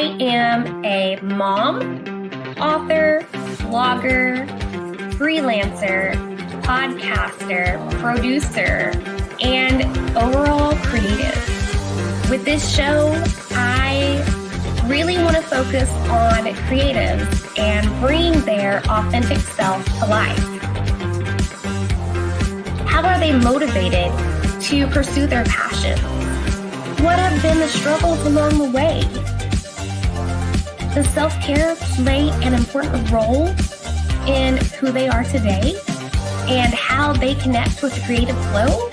I am a mom, author, blogger, freelancer, podcaster, producer, and overall creative. With this show, I really want to focus on creatives and bring their authentic self to life. How are they motivated to pursue their passions? What have been the struggles along the way? Does self-care play an important role in who they are today and how they connect with the creative flow?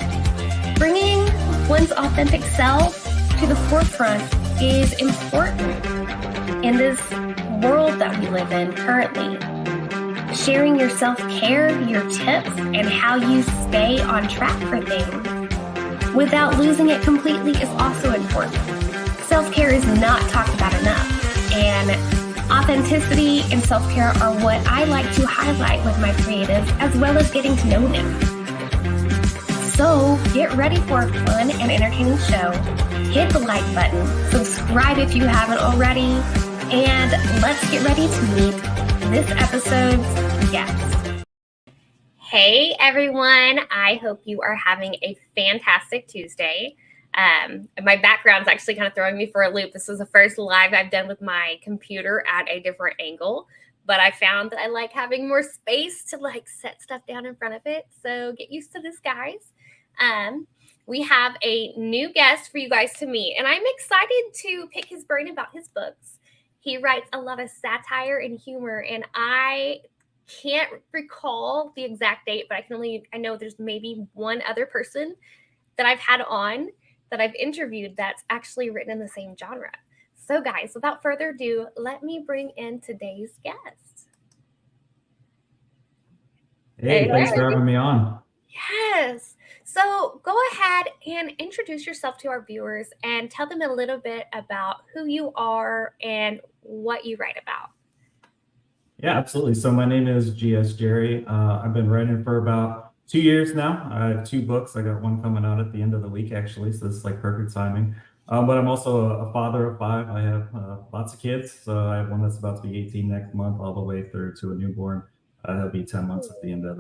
Bringing one's authentic self to the forefront is important in this world that we live in currently. Sharing your self-care, your tips, and how you stay on track for things without losing it completely is also important. Self-care is not talked about enough, and authenticity and self-care are what I like to highlight with my creatives, as well as getting to know them. So get ready for a fun and entertaining show. Hit the like button, subscribe if you haven't already, and let's get ready to meet this episode's guest. Hey everyone, I hope you are having a fantastic Tuesday. My background's actually kind of throwing me for a loop. This was the first live I've done with my computer at a different angle, but I found that I like having more space to like set stuff down in front of it. So get used to this, guys. We have a new guest for you guys to meet, and I'm excited to pick his brain about his books. He writes a lot of satire and humor, and I can't recall the exact date, but I know there's maybe one other person that I've had on that I've interviewed that's actually written in the same genre. So guys, without further ado, let me bring in today's guest. Hey, thanks for having me on. Yes. So go ahead and introduce yourself to our viewers and tell them a little bit about who you are and what you write about. Yeah, absolutely. So my name is Gerry. I've been writing for about 2 years now. I have 2 books. I got one coming out at the end of the week, actually. So this is like perfect timing. But I'm also a father of 5. I have lots of kids. So I have one that's about to be 18 next month, all the way through to a newborn. He'll be 10 months at the end of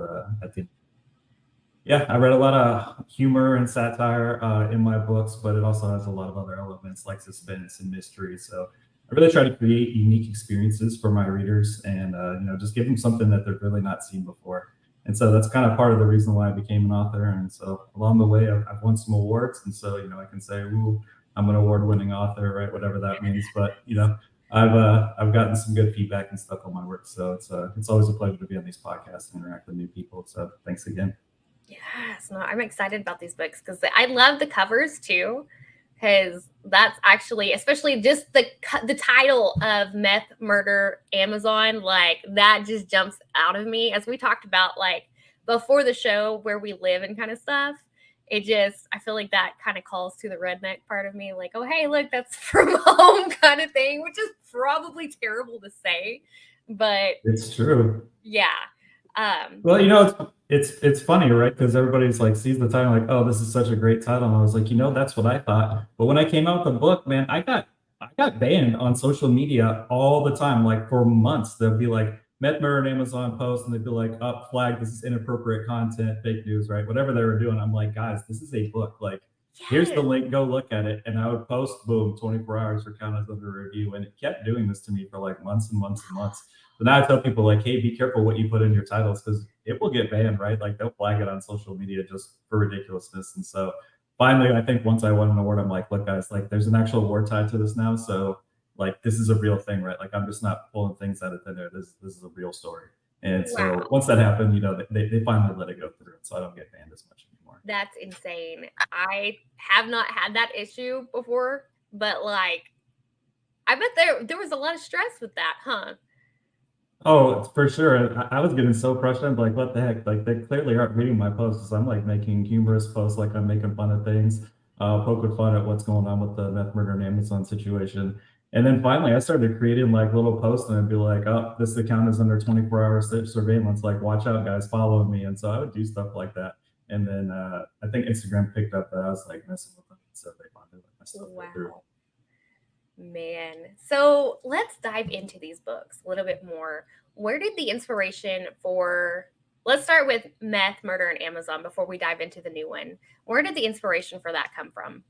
Yeah, I read a lot of humor and satire in my books, but it also has a lot of other elements like suspense and mystery. So I really try to create unique experiences for my readers and just give them something that they've really not seen before. And so that's kind of part of the reason why I became an author. And so along the way, I've won some awards. And so, I can say, ooh, I'm an award-winning author, right? Whatever that means. But, I've gotten some good feedback and stuff on my work. So it's always a pleasure to be on these podcasts and interact with new people. So thanks again. Yes, no, I'm excited about these books because I love the covers too, because that's actually, especially just the title of Meth Murder Amazon, like that just jumps out of me. As we talked about like before the show, where we live and kind of stuff, I feel like that kind of calls to the redneck part of me, like, oh, hey, look, that's from home kind of thing, which is probably terrible to say, but it's true. Yeah. Well, it's funny, right? Because everybody's like sees the title like, oh, this is such a great title. And I was like, that's what I thought. But when I came out with the book, man, I got banned on social media all the time, like for months. They'll be like Meth Murder Amazon post, and they'd be like, up flag, this is inappropriate content, fake news, right? Whatever they were doing. I'm like, guys, this is a book. Like, here's the link, go look at it. And I would post, boom, 24 hours for count as under review. And it kept doing this to me for like months and months and months. So now I tell people like, hey, be careful what you put in your titles because it will get banned, right? Like they'll flag it on social media just for ridiculousness. And so finally, I think once I won an award, I'm like, look, guys, like there's an actual award tied to this now. So like this is a real thing, right? Like I'm just not pulling things out of thin air. This is a real story. And so once that happened, they finally let it go through. So I don't get banned as much anymore. That's insane. I have not had that issue before, but like I bet there was a lot of stress with that, huh? Oh, for sure. I was getting so frustrated. Like, what the heck? Like, they clearly aren't reading my posts. I'm like making humorous posts, like I'm making fun of things, poking fun at what's going on with the Meth Murder and Amazon situation. And then finally, I started creating like little posts, and I'd be like, "Oh, this account is under 24-hour surveillance. Like, watch out, guys, follow me." And so I would do stuff like that. And then I think Instagram picked up that I was like messing with them, so they finally let my stuff go through. Man. So let's dive into these books a little bit more. Where did the inspiration for, let's start with Meth, Murder, and Amazon before we dive into the new one. Where did the inspiration for that come from?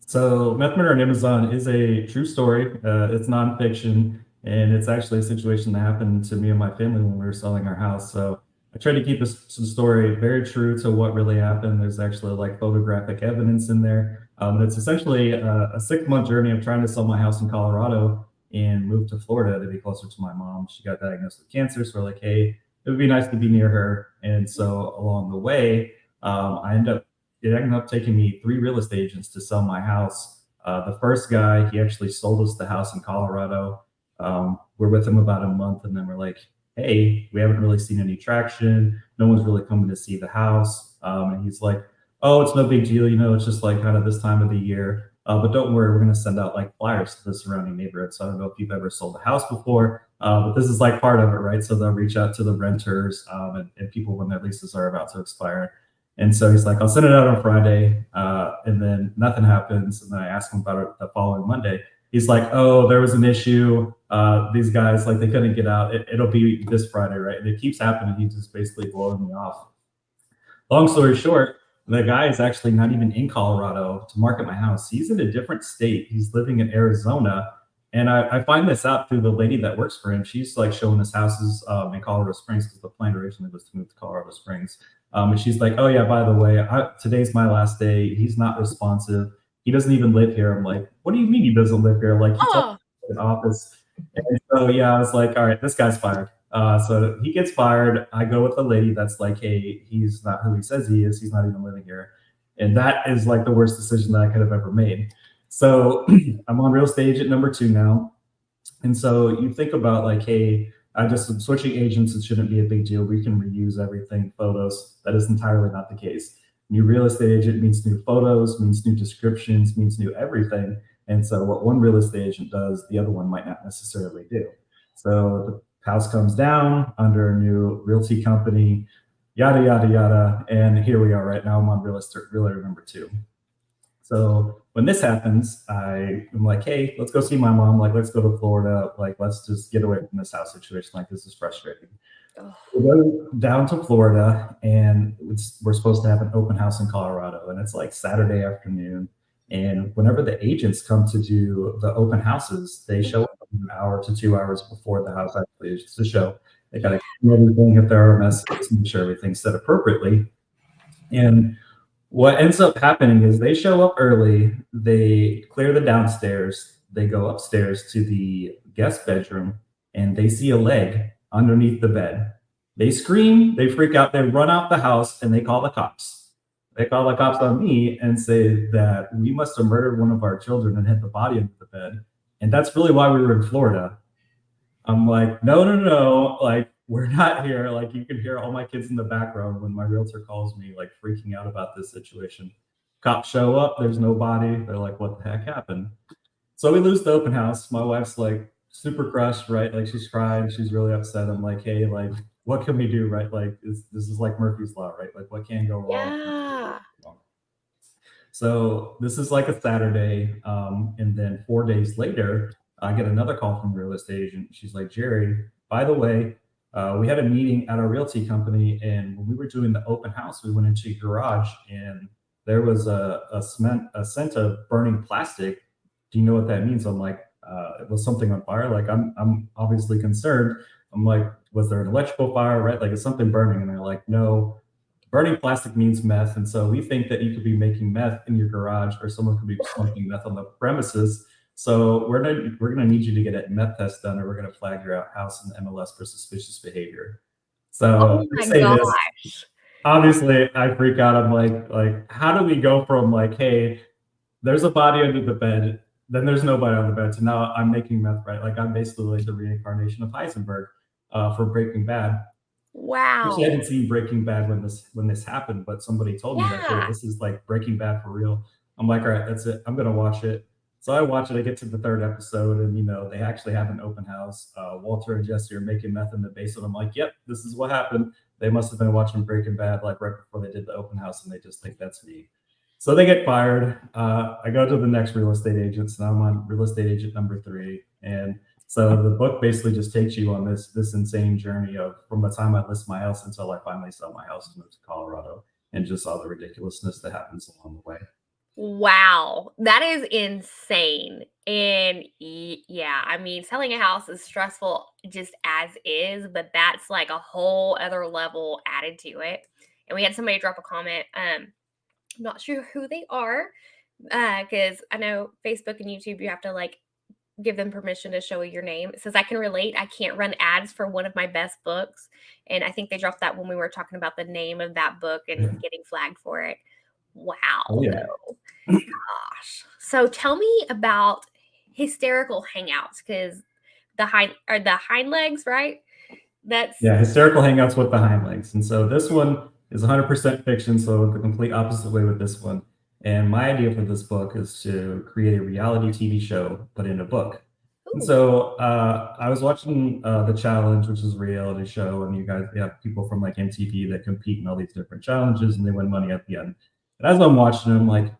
So Meth, Murder, and Amazon is a true story. It's nonfiction, and it's actually a situation that happened to me and my family when we were selling our house. So I tried to keep this story very true to what really happened. There's actually like photographic evidence in there. It's essentially a 6-month journey of trying to sell my house in Colorado and move to Florida to be closer to my mom. She got diagnosed with cancer, so we're like, hey, it would be nice to be near her. And so along the way, it ended up taking me 3 real estate agents to sell my house. The first guy, he actually sold us the house in Colorado. We're with him about a month, and then we're like, hey, we haven't really seen any traction. No one's really coming to see the house. And he's like, oh, it's no big deal. It's just like kind of this time of the year. But don't worry, we're going to send out like flyers to the surrounding neighborhood. So I don't know if you've ever sold a house before, but this is like part of it, right? So they'll reach out to the renters and people when their leases are about to expire. And so he's like, I'll send it out on Friday. And then nothing happens. And then I ask him about it the following Monday. He's like, oh, there was an issue. These guys, like, they couldn't get out. It'll be this Friday, right? And it keeps happening. He's just basically blowing me off. Long story short, the guy is actually not even in Colorado to market my house. He's in a different state. He's living in Arizona. And I find this out through the lady that works for him. She's like showing us houses in Colorado Springs because the plan originally was to move to Colorado Springs. And she's like, oh, yeah, by the way, today's my last day. He's not responsive. He doesn't even live here. I'm like, what do you mean he doesn't live here? Like, he told me in office. And so, yeah, I was like, all right, this guy's fired. So he gets fired. I go with the lady that's like, hey, he's not who he says he is. He's not even living here. And that is like the worst decision that I could have ever made. So I'm on real estate agent number 2 now. And so you think about like, hey, I'm switching agents. It shouldn't be a big deal. We can reuse everything, photos. That is entirely not the case. New real estate agent means new photos, means new descriptions, means new everything. And so what one real estate agent does, the other one might not necessarily do. So the house comes down under a new realty company, yada, yada, yada. And here we are right now. I'm on realtor number 2. So when this happens, I'm like, hey, let's go see my mom. Like, let's go to Florida. Like, let's just get away from this house situation. Like, this is frustrating. We go down to Florida, and we're supposed to have an open house in Colorado. And it's like Saturday afternoon. And whenever the agents come to do the open houses, they show up an hour to 2 hours before the house actually is to show. They got to clean everything if there are messes, make sure everything's set appropriately. And what ends up happening is they show up early, they clear the downstairs, they go upstairs to the guest bedroom, and they see a leg underneath the bed. They scream, they freak out, they run out the house, and they call the cops. They call the cops on me and say that we must have murdered one of our children and hid the body under the bed. And that's really why we were in Florida. I'm like, no. Like, we're not here. Like, you can hear all my kids in the background when my realtor calls me, like, freaking out about this situation. Cops show up, there's no body. They're like, what the heck happened? So we lose the open house. My wife's like super crushed, right? Like, she's crying, she's really upset. I'm like, hey, like, what can we do, right? Like, this is like Murphy's Law, right? Like, what can go wrong? Yeah. So this is like a Saturday. And then 4 days later, I get another call from a real estate agent. She's like, Gerry, by the way, we had a meeting at our realty company, and when we were doing the open house, we went into your garage, and there was a scent of burning plastic. Do you know what that means? I'm like, it was something on fire. Like, I'm obviously concerned. I'm like, was there an electrical fire, right? Like, is something burning? And they're like, no, burning plastic means meth. And so we think that you could be making meth in your garage, or someone could be smoking meth on the premises. So we're gonna need you to get a meth test done, or we're gonna flag your house in the MLS for suspicious behavior. So Oh I my say this. gosh. Obviously, I freak out. I'm like, how do we go from like, hey, there's a body under the bed, then there's nobody on the bed, to now I'm making meth, right? Like, I'm basically like the reincarnation of Heisenberg for Breaking Bad. Wow. Actually, I hadn't seen Breaking Bad when this happened, but somebody told me that, hey, Yeah. this is like Breaking Bad for real. I'm like, all right, that's it. I'm gonna watch it. So I watch it. I get to the 3rd episode, and they actually have an open house. Walter and Jesse are making meth in the basement. I'm like, yep, this is what happened. They must have been watching Breaking Bad like right before they did the open house, and they just think that's me. So they get fired. I go to the next real estate agent. So now I'm on real estate agent number 3. And so the book basically just takes you on this insane journey of from the time I list my house until I finally sell my house and move to Colorado, and just all the ridiculousness that happens along the way. Wow, that is insane. And yeah, I mean, selling a house is stressful just as is, but that's like a whole other level added to it. And we had somebody drop a comment. I'm not sure who they are, because I know Facebook and YouTube, you have to like give them permission to show your name. It says, I can relate. I can't run ads for one of my best books. And I think they dropped that when we were talking about the name of that book and getting flagged for it. Wow. Oh, yeah. Gosh. So tell me about hysterical hangouts, because the hind legs, right? That's hysterical hangouts with the hind legs. And so this one is 100% fiction, so the complete opposite way with this one. And my idea for this book is to create a reality TV show, but in a book. Ooh. And so I was watching The Challenge, which is a reality show, and you have people from like MTV that compete in all these different challenges, and they win money at the end. And as I'm watching it, I'm like,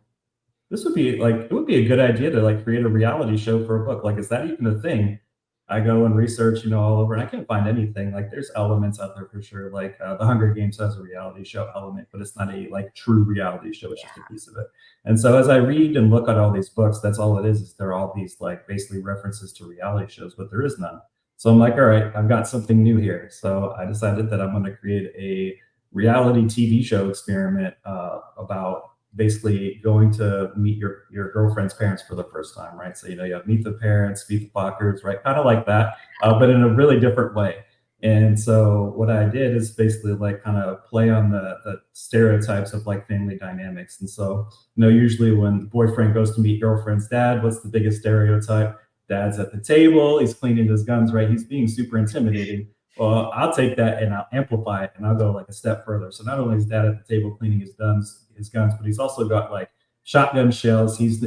it would be a good idea to like create a reality show for a book. Like, is that even a thing? I go and research, all over, and I can't find anything. Like, there's elements out there for sure. Like The Hunger Games has a reality show element, but it's not a like true reality show. It's just a piece of it. And so as I read and look at all these books, that's all it is they're all these like basically references to reality shows, but there is none. So I'm like, all right, I've got something new here. So I decided that I'm going to create a reality TV show experiment about basically going to meet your girlfriend's parents for the first time, right? So, you have meet the parents, meet the Fockers, right? Kind of like that, but in a really different way. And so what I did is basically like kind of play on the stereotypes of like family dynamics. And so, usually when the boyfriend goes to meet girlfriend's dad, what's the biggest stereotype? Dad's at the table, he's cleaning his guns, right? He's being super intimidating. Well, I'll take that and I'll amplify it, and I'll go like a step further. So not only is dad at the table cleaning his guns, but he's also got like shotgun shells. He's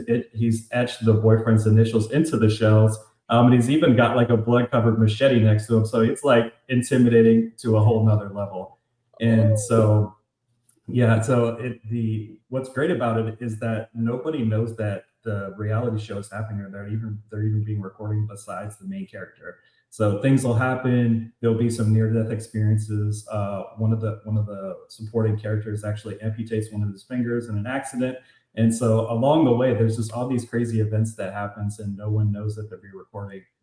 etched the boyfriend's initials into the shells, and he's even got like a blood-covered machete next to him. So it's like intimidating to a whole nother level. And so, what's great about it is that nobody knows that the reality show is happening, or they're even being recorded besides the main character. So things will happen. There'll be some near-death experiences. One of the supporting characters actually amputates one of his fingers in an accident. And so along the way, there's just all these crazy events that happens, and no one knows that they're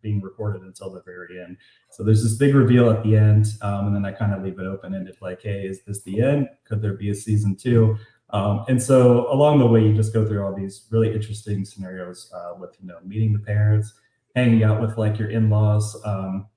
being recorded until the very end. So there's this big reveal at the end, and then I kind of leave it open-ended, like, hey, is this the end? Could there be a season 2? And so along the way, you just go through all these really interesting scenarios with meeting the parents, hanging out with like your in-laws.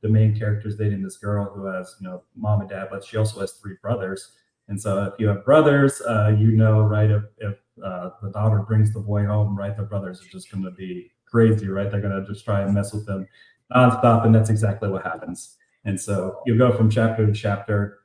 The main character's dating this girl who has, mom and dad, but she also has 3 brothers. And so if you have brothers, right, if the daughter brings the boy home, right, the brothers are just going to be crazy, right? They're going to just try and mess with them nonstop. And that's exactly what happens. And so you go from chapter to chapter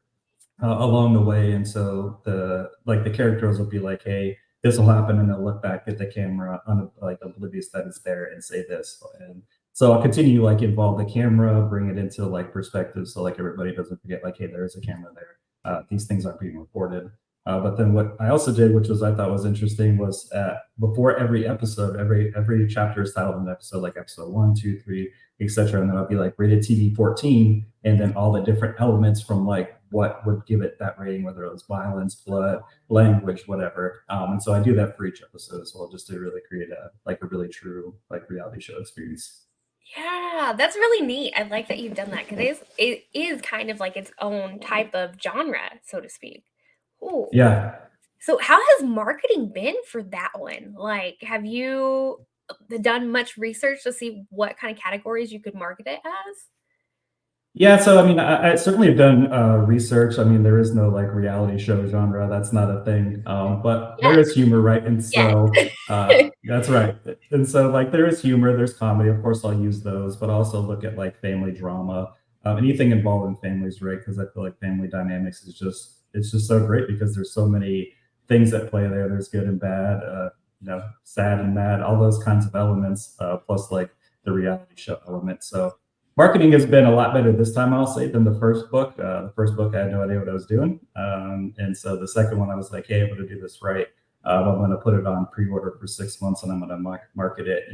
along the way. And so the characters will be like, hey, this will happen. And they'll look back at the camera like oblivious that it's there and say this. And so I'll continue like involve the camera, bring it into like perspective. So like everybody doesn't forget like, hey, there is a camera there. These things aren't being recorded. But then what I also did, which I thought was interesting, was before every episode, every chapter is titled an episode, like episode 1, 2, 3, etc. And then I'll be like rated TV 14, and then all the different elements from like what would give it that rating, whether it was violence, blood, language, whatever. And so I do that for each episode as well, just to really create a really true like reality show experience. Yeah, that's really neat. I like that you've done that, because it is kind of like its own type of genre, so to speak. Ooh. Yeah. So how has marketing been for that one? Like, have you done much research to see what kind of categories you could market it as? Yeah, so I mean, I certainly have done research. I mean, there is no like reality show genre. That's not a thing. But there is humor, right? And so that's right. And so like there is humor, there's comedy. Of course, I'll use those, but also look at like family drama, anything involving families, right? Because I feel like family dynamics is just so great, because there's so many things at play there. There's good and bad, sad and mad, all those kinds of elements, plus like the reality show element. So marketing has been a lot better this time, I'll say, than the first book. The first book, I had no idea what I was doing. And so the second one, I was like, hey, I'm going to do this right. I'm going to put it on pre-order for 6 months, and I'm going to market it,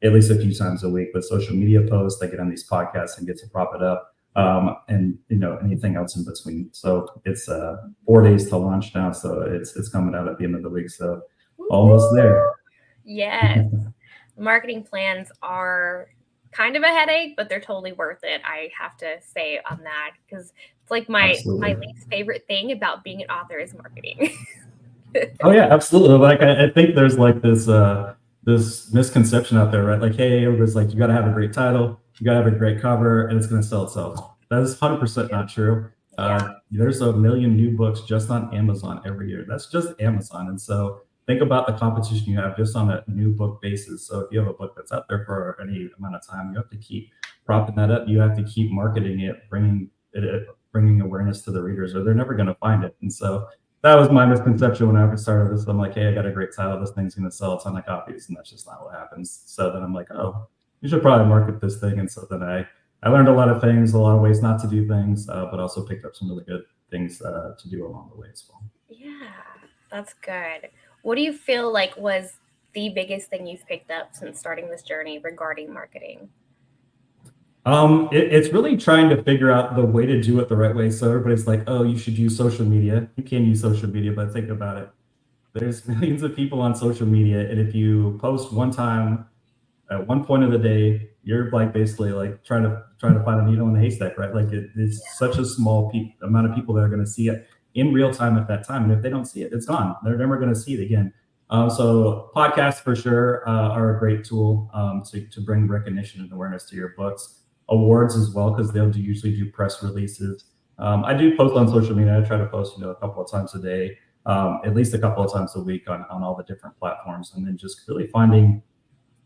at least a few times a week with social media posts. I get on these podcasts and get to prop it up, and anything else in between. So it's 4 days to launch now, so it's coming out at the end of the week. So almost there. Yes, marketing plans are kind of a headache, but they're totally worth it. I have to say on that, because it's like my least favorite thing about being an author is marketing. Oh yeah, absolutely. Like I think there's like this misconception out there, right? Like, hey, everybody's like, you got to have a great title, you got to have a great cover, and it's going to sell itself. That is 100% not true. There's a million new books just on Amazon every year. That's just Amazon. And so think about the competition you have just on a new book basis. So if you have a book that's out there for any amount of time, you have to keep propping that up. You have to keep marketing it, bringing awareness to the readers, or they're never going to find it. And so that was my misconception when I started this. I'm like, hey, I got a great title. This thing's going to sell a ton of copies. And that's just not what happens. So then I'm like, oh, you should probably market this thing. And so then I learned a lot of things, a lot of ways not to do things, but also picked up some really good things to do along the way as well. Yeah, that's good. What do you feel like was the biggest thing you've picked up since starting this journey regarding marketing? It's really trying to figure out the way to do it the right way. So everybody's like, oh, you should use social media. You can use social media, but think about it. There's millions of people on social media. And if you post one time at one point of the day, you're like basically like trying to find a needle in a haystack, right? Like it's such a small amount of people that are going to see it in real time at that time. And if they don't see it, it's gone. They're never going to see it again. So podcasts for sure are a great tool to bring recognition and awareness to your books. Awards as well, because they'll usually do press releases. I do post on social media. I try to post, a couple of times a day, at least a couple of times a week on all the different platforms, and then just really finding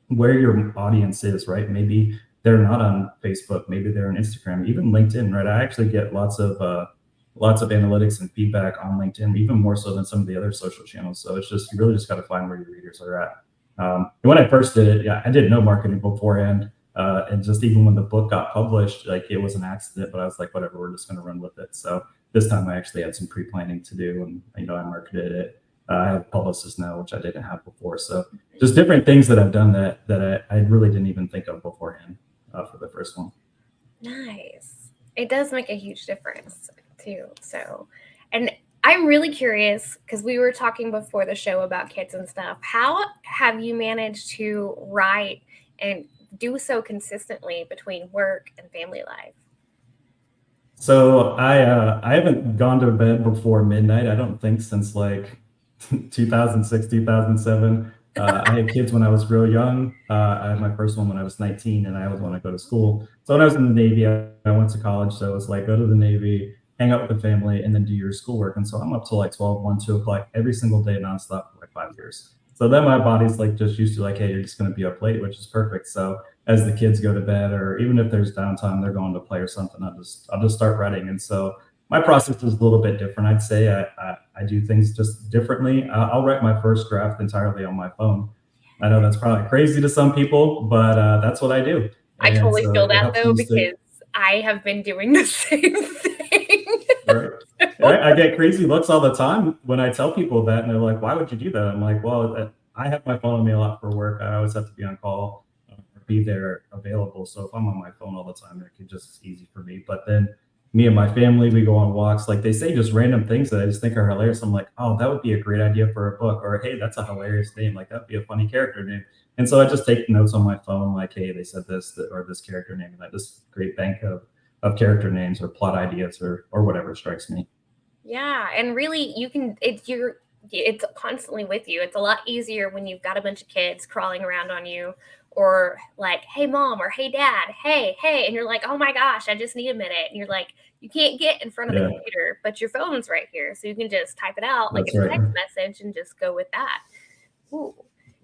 where your audience is, right? Maybe they're not on Facebook, maybe they're on Instagram, even LinkedIn, right? I actually get lots of analytics and feedback on LinkedIn, even more so than some of the other social channels. So it's just, you really just got to find where your readers are at. When I first did it, I didn't know marketing beforehand. And just even when the book got published, like it was an accident, but I was like, whatever, we're just going to run with it. So this time I actually had some pre-planning to do, and I marketed it. I have a publicist now, which I didn't have before. So just different things that I've done that I really didn't even think of beforehand for the first one. Nice. It does make a huge difference too. So, and I'm really curious, because we were talking before the show about kids and stuff. How have you managed to write and do so consistently between work and family life? So I haven't gone to bed before midnight, I don't think, since like 2006, 2007. I had kids when I was real young. I had my first one when I was 19, and I always want to go to school. So when I was in the Navy, I went to college. So it was like, go to the Navy, hang out with the family, and then do your schoolwork. And so I'm up to like 12, 1, 2 o'clock every single day nonstop for like 5 years. So then my body's like just used to like, hey, you're just going to be up late, which is perfect. So as the kids go to bed, or even if there's downtime, they're going to play or something, I'll just start writing. And so my process is a little bit different. I'd say I do things just differently. I'll write my first draft entirely on my phone. I know that's probably crazy to some people, but that's what I do. I totally feel that though, because I have been doing the same thing. Right? I get crazy looks all the time when I tell people that, and they're like, why would you do that? I'm like, well, I have my phone on me a lot for work. I always have to be on call or be there available. So if I'm on my phone all the time, it can just easy for me. But then me and my family, we go on walks. Like they say just random things that I just think are hilarious. I'm like, oh, that would be a great idea for a book. Or, hey, that's a hilarious name. Like that'd be a funny character name. And so I just take notes on my phone, like, hey, they said this or this character name. And I just create bank of character names or plot ideas or whatever strikes me. Yeah. And really it's constantly with you. It's a lot easier when you've got a bunch of kids crawling around on you, or like, hey mom, or hey dad, hey, and you're like, oh my gosh, I just need a minute. And you're like, you can't get in front of the computer, but your phone's right here. So you can just type it out like a text message and just go with that. Ooh.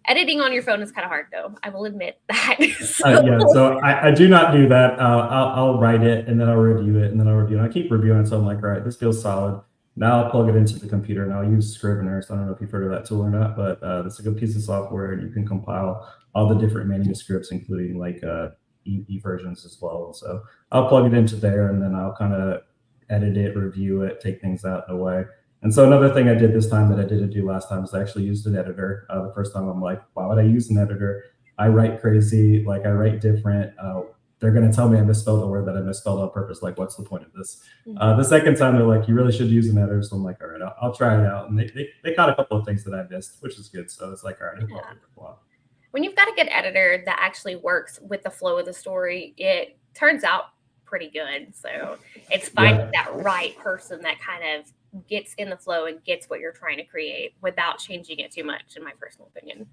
Editing on your phone is kind of hard though. I will admit that. So I do not do that. I'll write it and then I'll review it and then I'll review it. I keep reviewing it. So I'm like, all right, this feels solid. Now I'll plug it into the computer and I'll use Scrivener. So I don't know if you've heard of that tool or not, but it's a good piece of software, and you can compile all the different manuscripts, including like e-versions as well. So I'll plug it into there, and then I'll kind of edit it, review it, take things out of the way. And so another thing I did this time that I didn't do last time is I actually used an editor. The first time I'm like, why would I use an editor? I write crazy, like I write different. They're going to tell me I misspelled a word that I misspelled on purpose. Like, what's the point of this? The second time they're like, you really should use an editor. So I'm like, all right, I'll try it out. And they caught a couple of things that I missed, which is good. So it's like, all right, I'll do it for a while. When you've got a good editor that actually works with the flow of the story, it turns out pretty good. So it's finding that right person that kind of gets in the flow and gets what you're trying to create without changing it too much, in my personal opinion.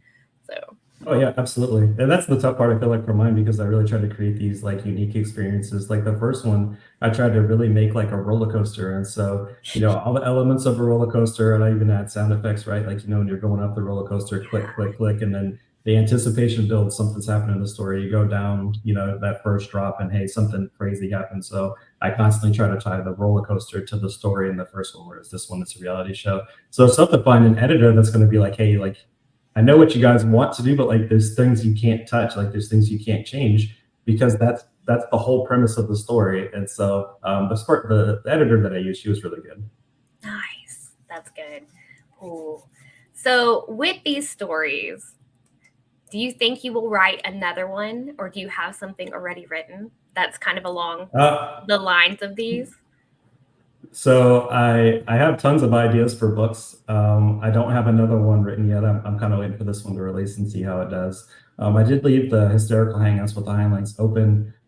So. Oh yeah, absolutely. And that's the tough part, I feel like, for mine, because I really tried to create these like unique experiences. Like the first one, I tried to really make like a roller coaster. And so, all the elements of a roller coaster, and I even add sound effects, right? Like, when you're going up the roller coaster, click, click, click, and then the anticipation builds, something's happening in the story. You go down, that first drop and hey, something crazy happens. So I constantly try to tie the roller coaster to the story in the first one, whereas this one, it's a reality show. So it's tough to find an editor that's going to be like, hey, like, I know what you guys want to do, but like there's things you can't touch, like there's things you can't change, because that's the whole premise of the story. And so the editor that I used, she was really good. Nice. That's good. Cool. So with these stories, do you think you will write another one, or do you have something already written that's kind of along the lines of these? So I have tons of ideas for books. I don't have another one written yet. I'm kind of waiting for this one to release and see how it does. I did leave the hysterical hangouts with the Heinleins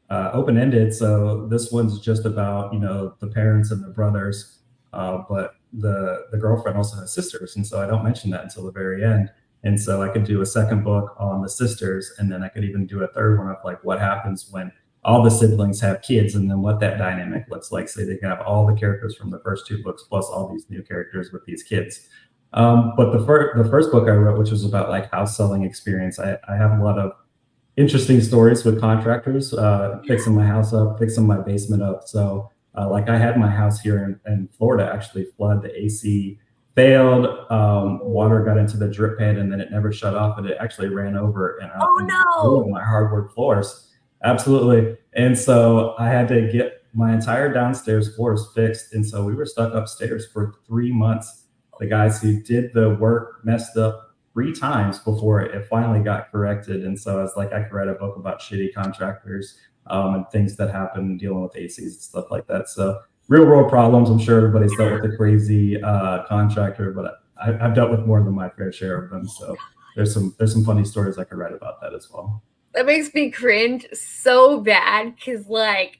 open-ended. So this one's just about, the parents and the brothers, but the girlfriend also has sisters. And so I don't mention that until the very end. And so I could do a second book on the sisters, and then I could even do a third one of like what happens when all the siblings have kids, and then what that dynamic looks like. So they can have all the characters from the first two books plus all these new characters with these kids. But the first book I wrote, which was about like house selling experience, I have a lot of interesting stories with contractors, fixing my house up, fixing my basement up. So like I had my house here in Florida actually flood. The AC failed, water got into the drip pan, and then it never shut off, and it actually ran over and ruined my hardwood floors. Absolutely. And so I had to get my entire downstairs floors fixed. And so we were stuck upstairs for 3 months. The guys who did the work messed up 3 times before it finally got corrected. And so I was like, I could write a book about shitty contractors and things that happen dealing with ACs and stuff like that. So real world problems. I'm sure everybody's dealt with a crazy contractor, but I've dealt with more than my fair share of them. So there's some funny stories I could write about that as well. That makes me cringe so bad, because like,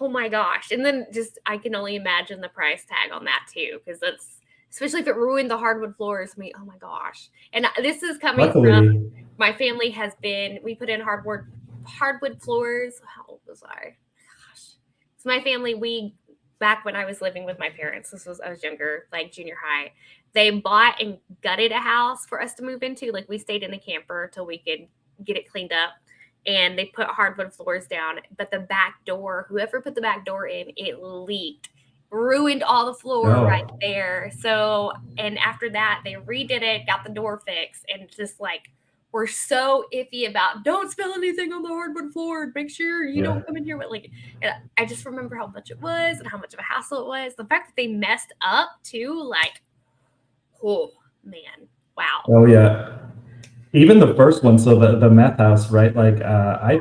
oh my gosh. And then just, I can only imagine the price tag on that too, because that's, especially if it ruined the hardwood floors, oh my gosh. And this is coming from, my family has been, we put in hardwood floors. How old was I? Gosh. So my family, back when I was living with my parents, I was younger, like junior high, they bought and gutted a house for us to move into. Like we stayed in a camper till we could get it cleaned up, and they put hardwood floors down, but the back door, whoever put the back door in, it leaked, ruined all the floor right there. So, and after that they redid it, got the door fixed, and just like, we're so iffy about don't spill anything on the hardwood floor, make sure you don't come in here with like, and I just remember how much it was and how much of a hassle it was. The fact that they messed up too, like, oh man, wow. Oh yeah. Even the first one, so the meth house, right? Like I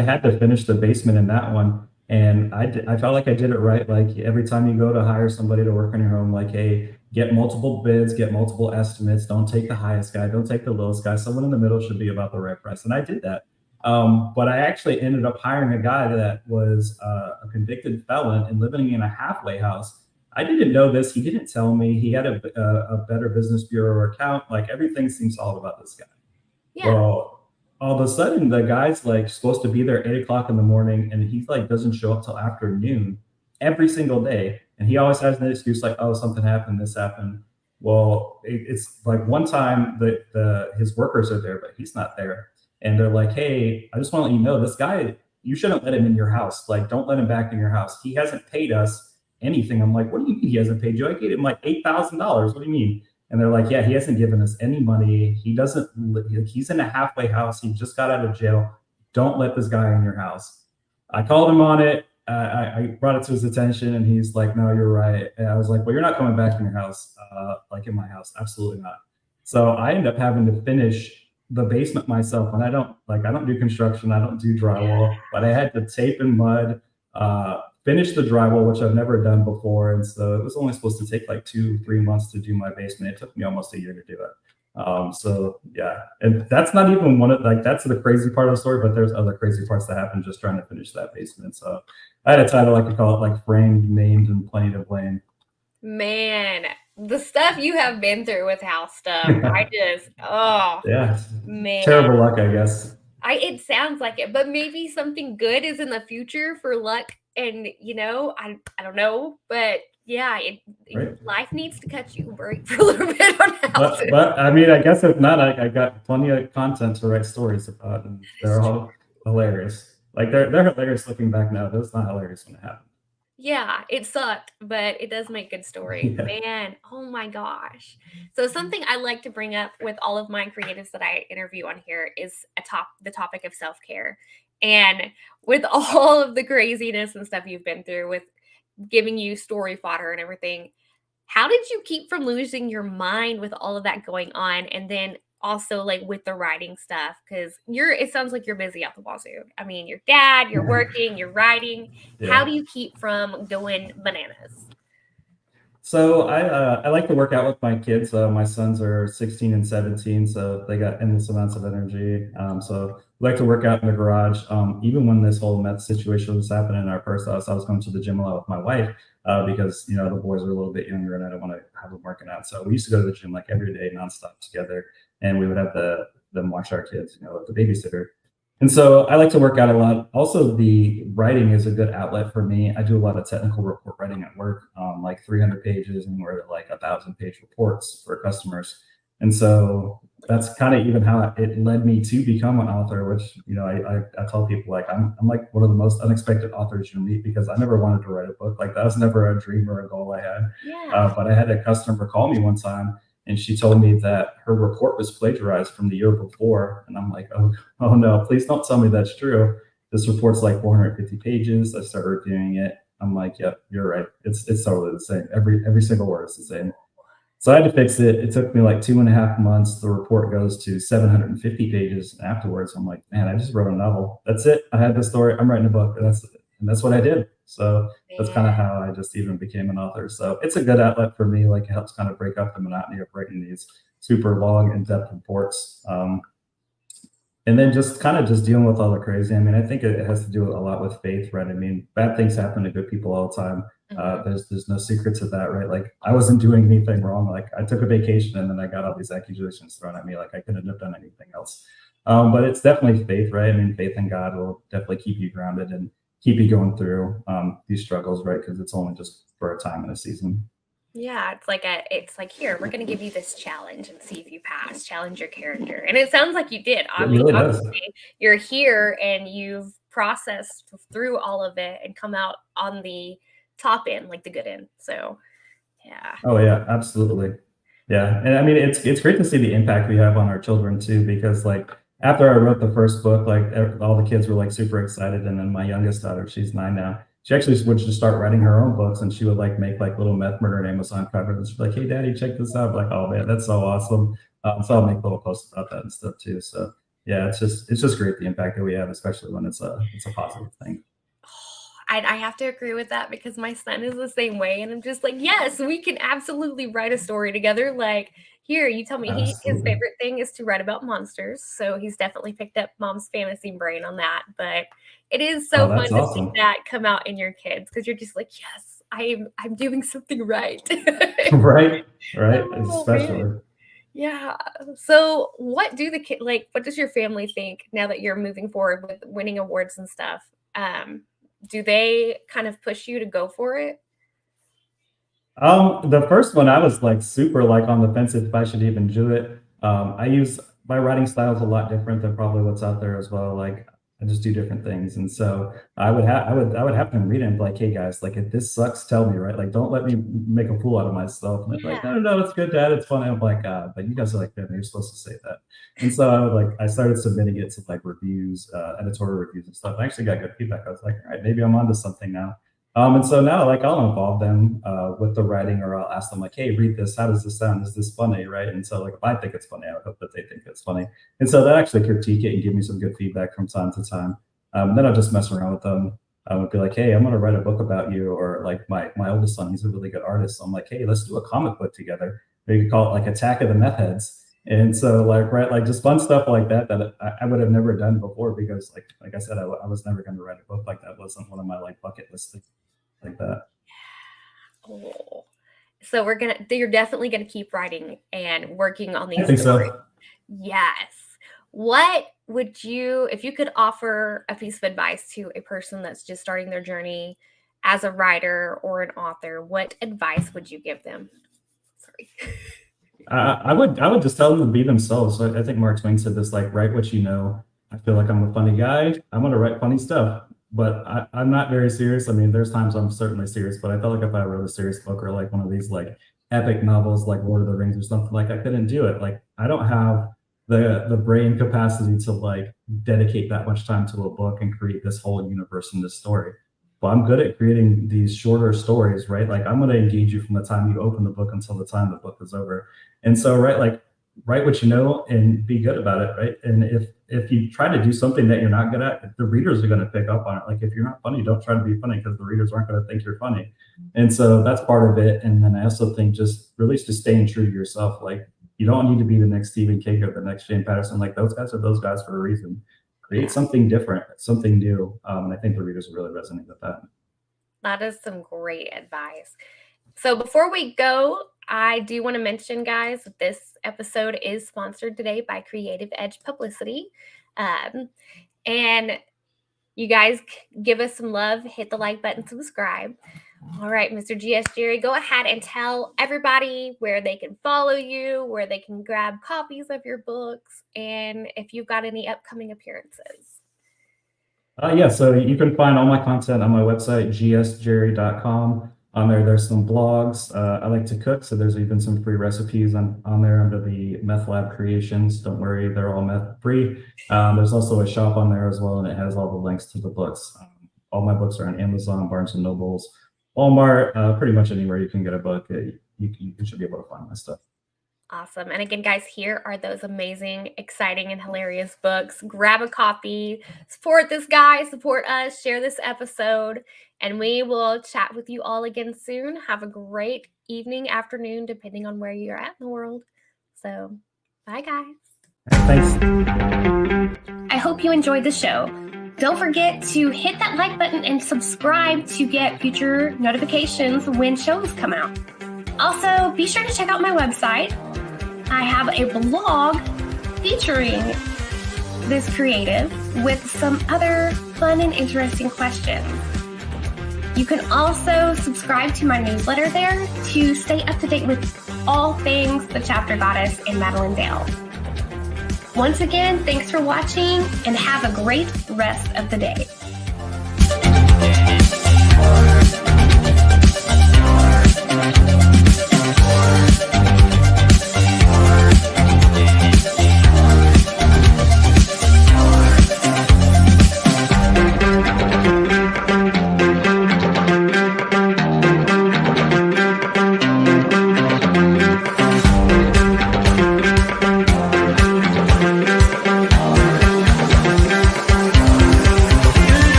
had to finish the basement in that one, and I felt like I did it right. Like every time you go to hire somebody to work on your home, like, hey, get multiple bids, get multiple estimates. Don't take the highest guy, don't take the lowest guy. Someone in the middle should be about the right price, and I did that. But I actually ended up hiring a guy that was a convicted felon and living in a halfway house. I didn't know this. He didn't tell me. He had a Better Business Bureau account. Like everything seems solid about this guy. Yeah. Well, all of a sudden the guy's like supposed to be there 8 o'clock in the morning, and he's like doesn't show up till afternoon every single day. And he always has an excuse like, oh, something happened, this happened. Well, it's like one time his workers are there, but he's not there. And they're like, hey, I just want to let you know, this guy, you shouldn't let him in your house. Like, don't let him back in your house. He hasn't paid us anything. I'm like, what do you mean he hasn't paid you? I gave him like $8,000. What do you mean? And they're like, yeah, he hasn't given us any money. He's in a halfway house. He just got out of jail. Don't let this guy in your house. I called him on it. I brought it to his attention, and he's like, "No, you're right." And I was like, "Well, you're not coming back in your house, like in my house, absolutely not." So I end up having to finish the basement myself, and I don't do construction, I don't do drywall, but I had to tape and mud, finish the drywall, which I've never done before, and so it was only supposed to take like 2, 3 months to do my basement. It took me almost a year to do it. So yeah, and that's not even one of like that's the crazy part of the story, but there's other crazy parts that happen just trying to finish that basement. So I had a title, like to call it, like framed, maimed, and plenty to blame. Man, the stuff you have been through with house stuff, oh Yeah, man. terrible luck, I guess. It sounds like it, but maybe something good is in the future for luck. And I don't know, but yeah, Right. life needs to cut you a break for a little bit on houses. But I mean, I guess if not, I got plenty of content to write stories about, and they're all hilarious. Like they're hilarious looking back now. That was not hilarious when it happened. Yeah, it sucked, but it does make good story. Yeah. Man, oh my gosh. So something I like to bring up with all of my creatives that I interview on here is the topic of self-care. And with all of the craziness and stuff you've been through with giving you story fodder and everything, how did you keep from losing your mind with all of that going on? And then also like with the writing stuff, because it sounds like you're busy out the wazoo. I mean, your dad, you're working, you're writing. Yeah. How do you keep from going bananas? So I like to work out with my kids. My sons are 16 and 17, so they got endless amounts of energy. So I like to work out in the garage. Even when this whole meth situation was happening in our first house, I was going to the gym a lot with my wife because the boys are a little bit younger and I don't want to have them working out. So we used to go to the gym like every day, nonstop together, and we would have them watch our kids, with the babysitter. And so I like to work out a lot. Also, the writing is a good outlet for me. I do a lot of technical report writing at work, like 300 pages, and we're like 1,000-page reports for customers. And so that's kind of even how it led me to become an author, which, I tell people, like, I'm like one of the most unexpected authors you meet, because I never wanted to write a book. Like, that was never a dream or a goal I had. Yeah. But I had a customer call me one time, and she told me that her report was plagiarized from the year before. And I'm like, oh no, please don't tell me that's true. This report's like 450 pages. I start reviewing it. I'm like, yep, you're right. It's totally the same. Every single word is the same. So I had to fix it. It took me like 2.5 months. The report goes to 750 pages. And afterwards, I'm like, man, I just wrote a novel. That's it. I had the story. I'm writing a book. And that's what I did. So that's kind of how I just even became an author. So it's a good outlet for me. Like, it helps kind of break up the monotony of writing these super long, in-depth reports. And then just dealing with all the crazy. I mean, I think it has to do a lot with faith, right? I mean, bad things happen to good people all the time. There's no secret to that, right? Like, I wasn't doing anything wrong. Like, I took a vacation and then I got all these accusations thrown at me. Like, I couldn't have done anything else. But it's definitely faith, right? I mean, faith in God will definitely keep you grounded and keep you going through these struggles, right? Because it's only just for a time and a season. Yeah, it's like, here, we're going to give you this challenge and see if you pass, challenge your character. And it sounds like you did. I mean, obviously, you're here and you've processed through all of it and come out on the top end, like the good end. So, yeah. Oh, yeah, absolutely. Yeah. And I mean, it's great to see the impact we have on our children too, because like, after I wrote the first book, like all the kids were like super excited. And then my youngest daughter, she's 9 now. She actually would just start writing her own books, and she would like make like little meth murder and Amazon covers. And she's like, "Hey, Daddy, check this out." I'm like, "Oh man, that's so awesome!" So I'll make little posts about that and stuff too. So yeah, it's just great, the impact that we have, especially when it's a positive thing. I have to agree with that, because my son is the same way, and I'm just like, yes, we can absolutely write a story together. Like, here, you tell me his favorite thing is to write about monsters, so he's definitely picked up mom's fantasy brain on that. But it is so fun to see that come out in your kids, because you're just like, yes, I'm doing something right. right, especially. Man. Yeah. So what do what does your family think now that you're moving forward with winning awards and stuff? Do they kind of push you to go for it? The first one, I was like super like on the fence if I should even do it. My writing style is a lot different than probably what's out there as well. Like, I just do different things. And so I would have them read it and be like, hey guys, like if this sucks, tell me, right? Like don't let me make a fool out of myself. And they're like, no, it's good, Dad, it's funny. I'm like, but you guys are like, you're supposed to say that. And so I started submitting it to like reviews, editorial reviews and stuff. I actually got good feedback. I was like, all right, maybe I'm onto something now. And so now like I'll involve them with the writing, or I'll ask them like, hey, read this. How does this sound? Is this funny? Right. And so like if I think it's funny, I hope that they think it's funny. And so they actually critique it and give me some good feedback from time to time. And then I'll just mess around with them. I would be like, hey, I'm going to write a book about you. Or like my oldest son, he's a really good artist. So I'm like, hey, let's do a comic book together. Maybe call it like Attack of the Meth Heads. And so like just fun stuff like that I would have never done before, because like I said, I was never going to write a book like that. It wasn't one of my like bucket list things like that. Oh, so you're definitely gonna keep writing and working on these. I think stories. so. Yes. What would you, if you could offer a piece of advice to a person that's just starting their journey as a writer or an author, what advice would you give them? Sorry. I would just tell them to be themselves. So I think Mark Twain said this, like, write what you know. I feel like I'm a funny guy. I'm going to write funny stuff, but I'm not very serious. I mean, there's times I'm certainly serious, but I felt like if I wrote a serious book or like one of these like epic novels like Lord of the Rings or something, like I couldn't do it. Like I don't have the brain capacity to like dedicate that much time to a book and create this whole universe in this story. But I'm good at creating these shorter stories, right? Like I'm going to engage you from the time you open the book until the time the book is over. And so, right, like write what you know and be good about it, right? And if you try to do something that you're not good at, the readers are going to pick up on it. Like if you're not funny, don't try to be funny, because the readers aren't going to think you're funny. And so that's part of it. And then I also think just really just staying true to yourself. Like you don't need to be the next Stephen King or the next Jane Patterson. Like those guys are those guys for a reason. Create something different, something new. And I think the readers will really resonate with that. That is some great advice. So before we go, I do want to mention, guys, this episode is sponsored today by Creative Edge Publicity. And you guys give us some love, hit the like button, subscribe. All right, Mr. GS Gerry, go ahead and tell everybody where they can follow you, where they can grab copies of your books, and if you've got any upcoming appearances. Yeah, so you can find all my content on my website, gsgerry.com. On there's some blogs. I like to cook, so there's even some free recipes on there under the Meth Lab Creations. Don't worry, they're all meth free. There's also a shop on there as well, and it has all the links to the books. All my books are on Amazon, Barnes & Nobles, Walmart, pretty much anywhere you can get a book. You should be able to find my stuff. Awesome. And again, guys, here are those amazing, exciting, and hilarious books. Grab a copy, support this guy, support us, share this episode, and we will chat with you all again soon. Have a great evening, afternoon, depending on where you're at in the world. So, bye, guys. Thanks. I hope you enjoyed the show. Don't forget to hit that like button and subscribe to get future notifications when shows come out. Also, be sure to check out my website. I have a blog featuring this creative with some other fun and interesting questions. You can also subscribe to my newsletter there to stay up to date with all things the Chapter Goddess and Madilynn Dale. Once again, thanks for watching and have a great rest of the day.